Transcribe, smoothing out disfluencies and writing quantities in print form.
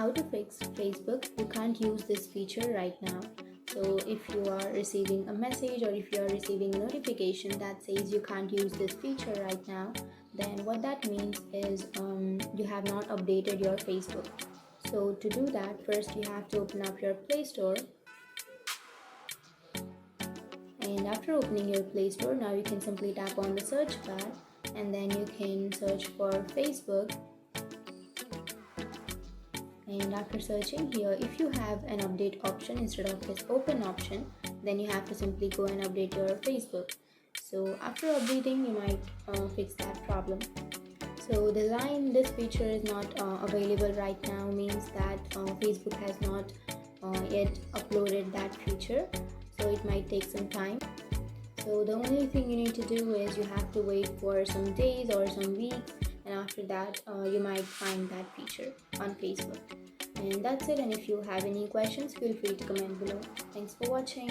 How to fix Facebook? You can't use this feature right now. So if you are receiving a message or if you are receiving a notification that says you can't use this feature right now, then what that means is you have not updated your Facebook. So to do that, first you have to open up your Play Store, and after opening your Play Store, now you can simply tap on the search bar and then you can search for Facebook. And after searching here, if you have an update option instead of this open option, then you have to simply go and update your Facebook. So after updating, you might fix that problem. So the line "this feature is not available right now" means that Facebook has not yet uploaded that feature, so it might take some time. So the only thing you need to do is you have to wait for some days or some weeks, and after that you might find that feature on Facebook. And that's it. And if you have any questions, feel free to comment below. Thanks for watching.